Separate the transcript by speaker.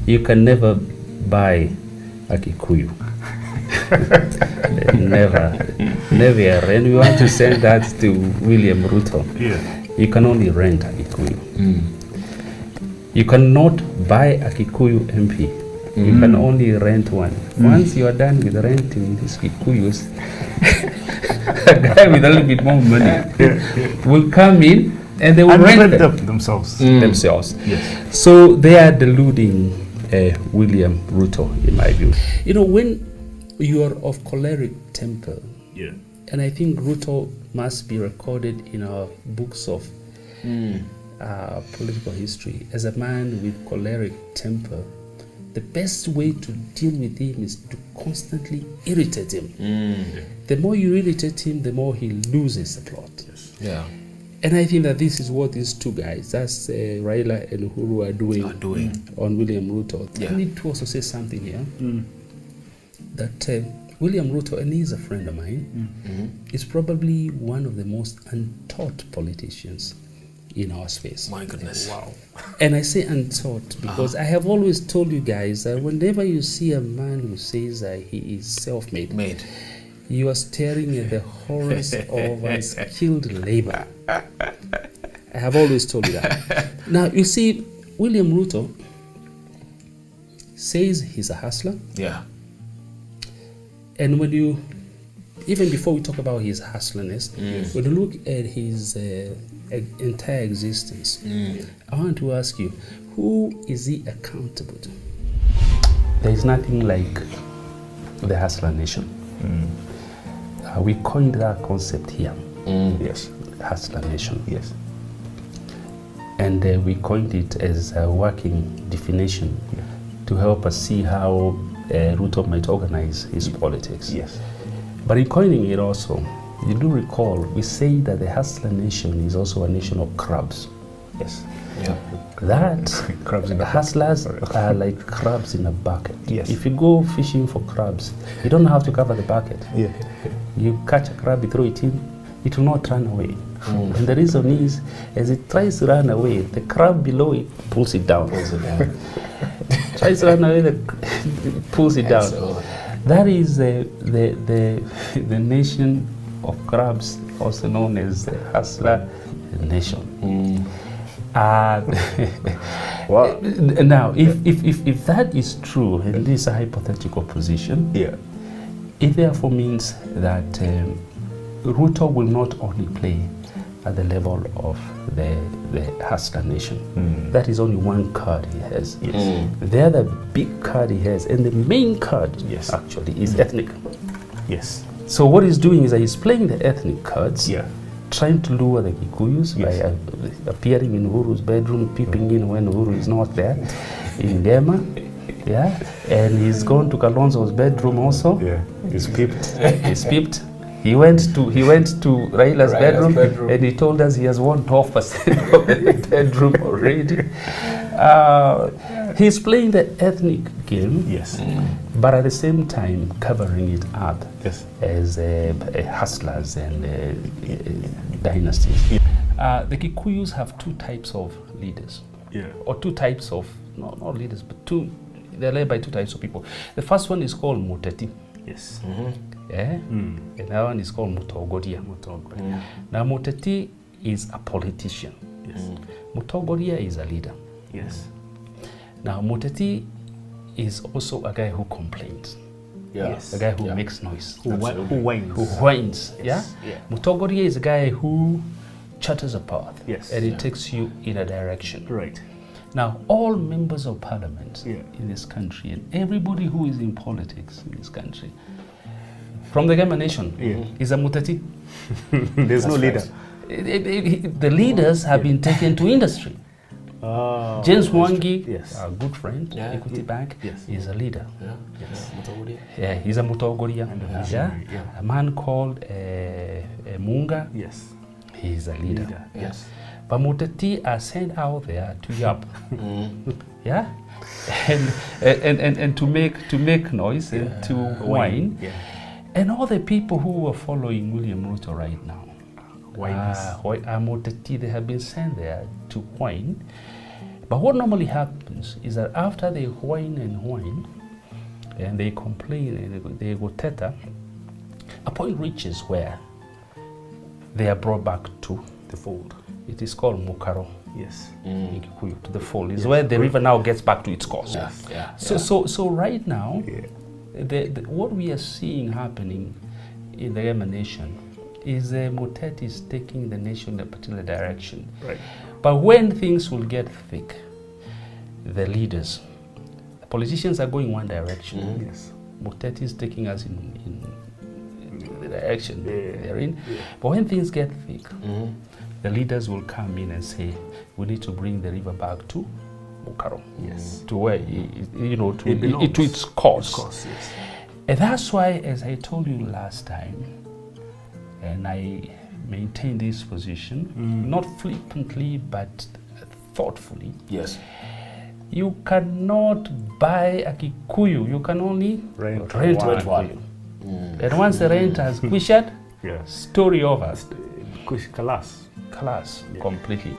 Speaker 1: You can never buy a Kikuyu. Never. And we want to send that to William Ruto.
Speaker 2: Yeah.
Speaker 1: You can only rent a Kikuyu. You cannot buy a Kikuyu MP. You can only rent one. Once you are done with renting these Kikuyus, a guy with a little bit more money will come in and they will rent them
Speaker 2: themselves.
Speaker 1: Yes. So they are deluding William Ruto, in my view. You know, when you are of choleric temper, and I think Ruto must be recorded in our books of political history as a man with choleric temper, the best way to deal with him is to constantly irritate him. The more you irritate him, the more he loses the plot.
Speaker 3: Yeah.
Speaker 1: And I think that this is what these two guys, that's Raila and Uhuru, are doing on William Ruto. I need to also say something here, that William Ruto, and he's a friend of mine, is probably one of the most untaught politicians in our space.
Speaker 3: My goodness.
Speaker 1: Wow. And I say untaught because I have always told you guys that whenever you see a man who says that he is self-made, you are staring at the horrors of unskilled labor. I have always told you that. Now, you see, William Ruto says he's a hustler.
Speaker 3: Yeah.
Speaker 1: And when you, even before we talk about his hustlerness, when you look at his entire existence, I want to ask you, who is he accountable to? There is nothing like the hustler nation. We coined that concept here.
Speaker 2: Yes.
Speaker 1: Hustler nation.
Speaker 2: Yes.
Speaker 1: And we coined it as a working definition to help us see how Ruto might organize his politics.
Speaker 2: Yes.
Speaker 1: But in coining it also, you do recall, we say that the hustler nation is also a nation of crabs.
Speaker 2: Yes.
Speaker 1: Yeah. That crabs in the hustlers are like crabs in a bucket.
Speaker 2: Yes.
Speaker 1: If you go fishing for crabs, you don't have to cover the bucket.
Speaker 2: Yeah.
Speaker 1: You catch a crab, you throw it in, it will not run away. And the reason is, as it tries to run away, the crab below it pulls it down. Tries to run away, it pulls it down. That is the nation of crabs, also known as the hustler nation.
Speaker 2: Wow.
Speaker 1: Now, if that is true, and this is a hypothetical position, it therefore means that Ruto will not only play at the level of the hustler nation. That is only one card he has. The other big card he has, and the main card actually, is ethnic.
Speaker 2: Yes.
Speaker 1: So what he's doing is that he's playing the ethnic cards, trying to lure the Kikuyus by appearing in Uhuru's bedroom, peeping in when Uhuru is not there, in Gema. And he's gone to Kalonzo's bedroom also.
Speaker 2: He's peeped.
Speaker 1: He's peeped. He went to Raila's bedroom, and he told us he has won 12% of the bedroom already. He's playing the ethnic game, but at the same time covering it up as hustlers and dynasties. The Kikuyus have two types of leaders, or two types of, not leaders, but they're led by two types of people. The first one is called Muteti. And that one is called Mutogoria. Now Muteti is a politician. Mutogoria is a leader. Now Muteti is also a guy who complains. A guy who makes noise.
Speaker 2: Who whines.
Speaker 1: Who whines. Mutogoria is a guy who charters a path. And it takes you in a direction. Now, all members of parliament in this country, and everybody who is in politics in this country, from the Gema nation, is a Muteti.
Speaker 2: There's no leader.
Speaker 1: The leaders have been taken to industry. James Mwangi, a good friend, Equity Bank, is a leader. He's a Mutogoria. A man called Munga, he's a leader. But Muteti are sent out there to yap, and to make noise and to whine, and all the people who are following William Ruto right now, Muteti, they have been sent there to whine, But what normally happens is that after they whine and whine, and they complain and they go theta, a point reaches where they are brought back to
Speaker 2: The fold.
Speaker 1: it is called Mukaro
Speaker 2: Yes.
Speaker 1: in Kikuyu, to the fold. Is where the river now gets back to its course. So right now, what we are seeing happening in the emanation is Muteti is taking the nation in a particular direction.
Speaker 2: Right.
Speaker 1: But when things will get thick, the leaders, the politicians are going one direction.
Speaker 2: Yes.
Speaker 1: Muteti is taking us in the direction they're in. But when things get thick, the leaders will come in and say, we need to bring the river back to Mukaro.
Speaker 2: Yes.
Speaker 1: To where, to its course.
Speaker 2: Yes.
Speaker 1: And that's why, as I told you last time, and I maintain this position, not flippantly, but thoughtfully.
Speaker 3: Yes.
Speaker 1: You cannot buy a Kikuyu, you can only rent one. And once the rent has quished, story over.
Speaker 2: Kalas.
Speaker 1: Class, completely.